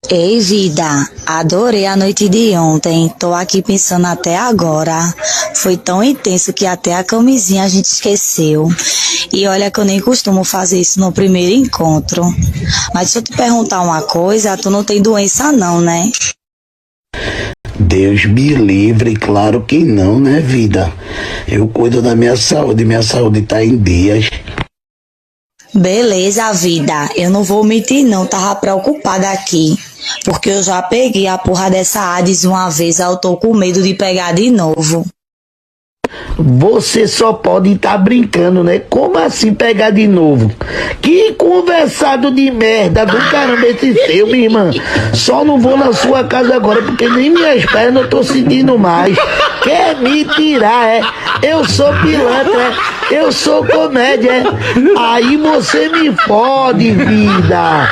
Ei, vida, adorei a noite de ontem. Tô aqui pensando até agora. Foi tão intenso que até a camisinha a gente esqueceu. E olha que eu nem costumo fazer isso no primeiro encontro. Mas se eu te perguntar uma coisa, tu não tem doença não, né? Deus me livre, claro que não, né, vida? Eu cuido da minha saúde tá em dias. Beleza, vida. Eu não vou mentir não, tava preocupada aqui. Porque eu já peguei a porra dessa AIDS uma vez, aí eu tô com medo de pegar de novo. Você só pode estar brincando, né? Como assim pegar de novo? Que conversado de merda do caramba esse seu, minha irmã. Só não vou na sua casa agora porque nem minhas pernas eu tô sentindo mais. Quer me tirar, é? Eu sou pilantra, é? Eu sou comédia, é? Aí você me fode, vida.